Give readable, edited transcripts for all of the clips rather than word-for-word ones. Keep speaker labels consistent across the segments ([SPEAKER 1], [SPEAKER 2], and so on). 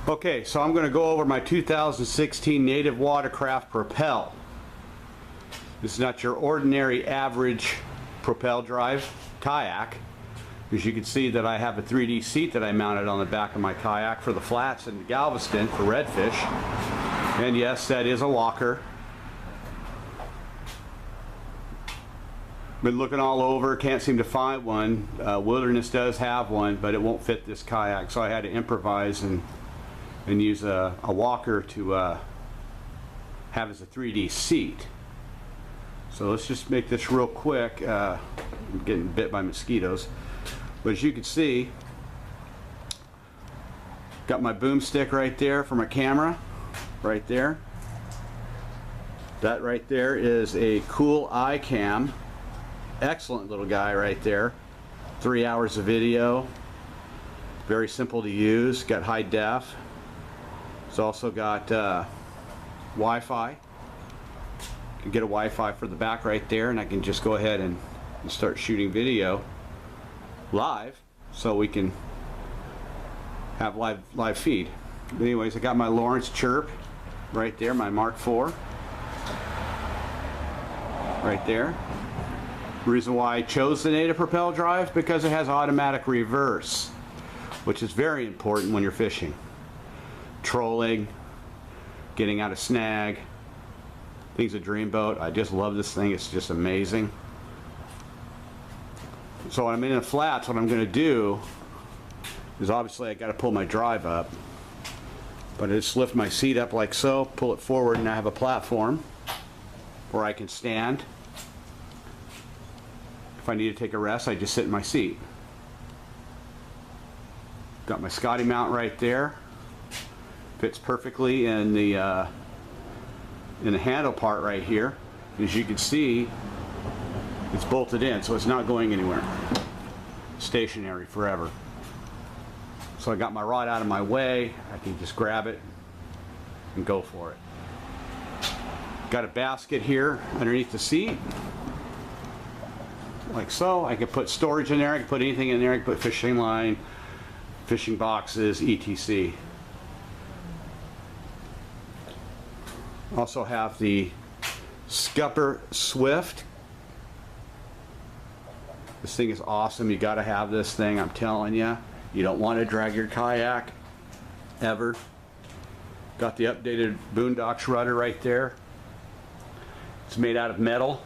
[SPEAKER 1] Okay, so I'm going to go over my 2016 Native Watercraft Propel. This is not your ordinary average Propel drive kayak. As you can see that I have a 3D seat that I mounted on the back of my kayak for the flats in Galveston for redfish. And yes, that is a walker. Been looking all over, can't seem to find one. Wilderness does have one, but it won't fit this kayak, so I had to improvise and use a walker to have as a 3D seat. So let's just make this real quick. I'm getting bit by mosquitoes. But as you can see, got my boomstick right there for my camera, right there. That right there is a cool iCam. Excellent little guy right there. 3 hours of video. Very simple to use. Got high def. It's also got Wi-Fi. You can get a Wi-Fi for the back right there, and I can just go ahead and start shooting video live, so we can have live feed. But anyways, I got my Lawrence Chirp right there, my Mark IV right there. The reason why I chose the Native Propel drive, because it has automatic reverse, which is very important when you're fishing, trolling, getting out a snag. Thing's a dream boat. I just love this thing. It's just amazing. So when I'm in the flats, what I'm going to do is, obviously I got to pull my drive up, but I just lift my seat up like so, pull it forward, and I have a platform where I can stand. If I need to take a rest, I just sit in my seat. Got my Scotty mount right there. Fits perfectly in the handle part right here. As you can see, it's bolted in, so it's not going anywhere. Stationary forever. So I got my rod out of my way. I can just grab it and go for it. Got a basket here underneath the seat, like so. I can put storage in there. I can put anything in there. I can put fishing line, fishing boxes, etc. Also have the Scupper Swift. This thing is awesome. You got to have this thing. I'm telling you, you don't want to drag your kayak ever. Got the updated Boondocks rudder right there. It's made out of metal.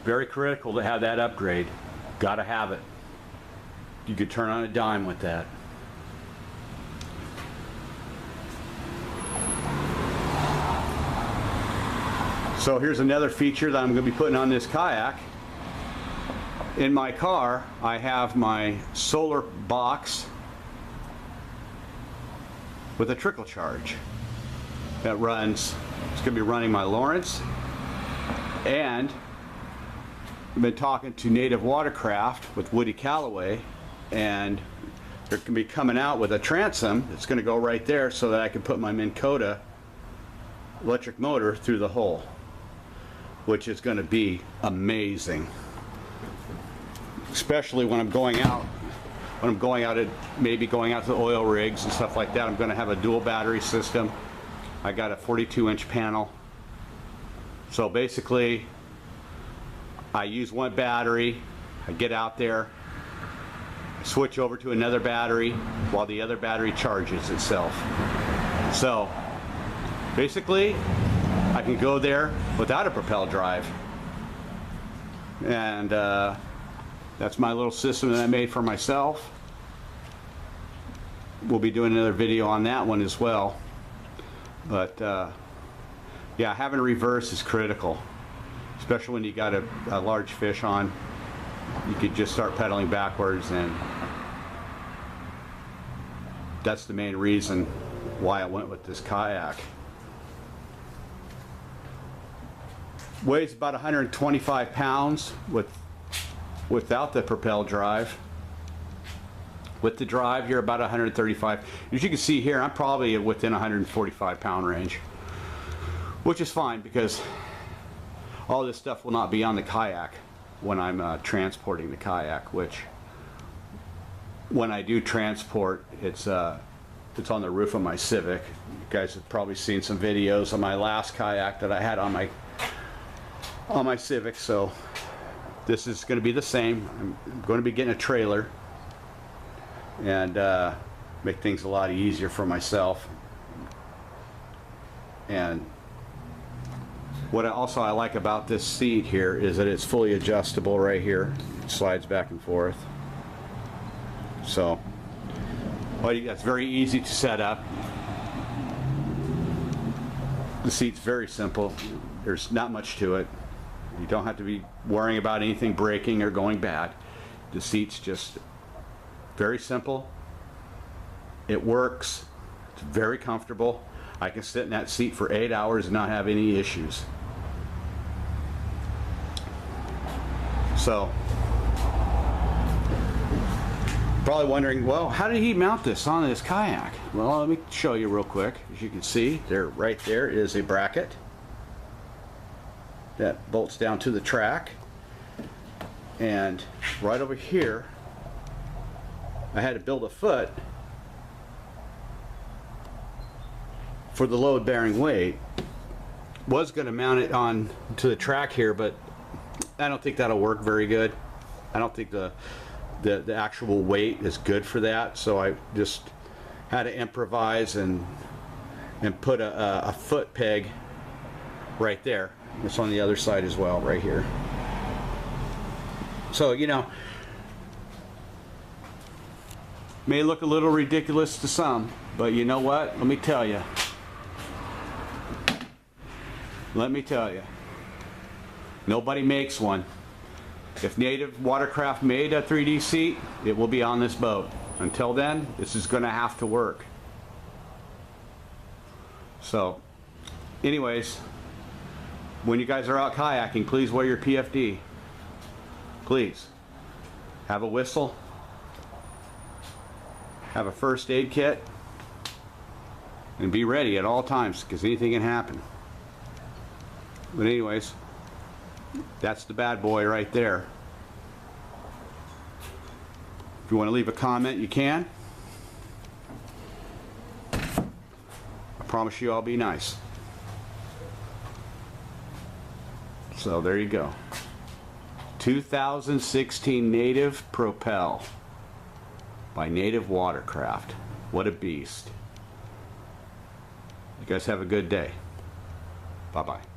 [SPEAKER 1] Very critical to have that upgrade. Got to have it. You could turn on a dime with that. So here's another feature that I'm going to be putting on this kayak. In my car, I have my solar box with a trickle charge that runs. It's going to be running my Lawrence, and I've been talking to Native Watercraft with Woody Calloway, and they're going to be coming out with a transom that's going to go right there, so that I can put my Minn Kota electric motor through the hole, which is going to be amazing. Especially when I'm going out, maybe going out to oil rigs and stuff like that. I'm going to have a dual battery system. I got a 42-inch panel. So basically, I use one battery, I get out there, I switch over to another battery while the other battery charges itself. So basically, I can go there without a Propel drive. And that's my little system that I made for myself. We'll be doing another video on that one as well. But yeah, having a reverse is critical, especially when you got a large fish on. You could just start pedaling backwards, and that's the main reason why I went with this kayak. Weighs about 125 pounds without the Propel drive. With the drive, you're about 135. As you can see here, I'm probably within 145 pound range, which is fine because all this stuff will not be on the kayak when I'm transporting the kayak, which when I do transport, it's It's on the roof of my Civic. You guys have probably seen some videos of my last kayak that I had on my Civic, so this is going to be the same. I'm going to be getting a trailer and make things a lot easier for myself. And what I like about this seat here is that it's fully adjustable right here. It slides back and forth. So that's very easy to set up. The seat's very simple. There's not much to it. You don't have to be worrying about anything breaking or going bad. The seat's just very simple. It works. It's very comfortable. I can sit in that seat for 8 hours and not have any issues. So, probably wondering, well, how did he mount this on this kayak? Well, let me show you real quick. As you can see, right there is a bracket that bolts down to the track, and right over here I had to build a foot for the load bearing weight. Was going to mount it on to the track here, but I don't think that'll work very good. I don't think the actual weight is good for that, so I just had to improvise and put a foot peg right there. It's on the other side as well, right here. So, you know, may look a little ridiculous to some, but you know what? Let me tell you. Nobody makes one. If Native Watercraft made a 3D seat, it will be on this boat. Until then, this is going to have to work. So, anyways, when you guys are out kayaking, please wear your PFD. Please. Have a whistle. Have a first aid kit. And be ready at all times, because anything can happen. But anyways, that's the bad boy right there. If you want to leave a comment, you can. I promise you I'll be nice. So there you go. 2016 Native Propel by Native Watercraft. What a beast. You guys have a good day. Bye-bye.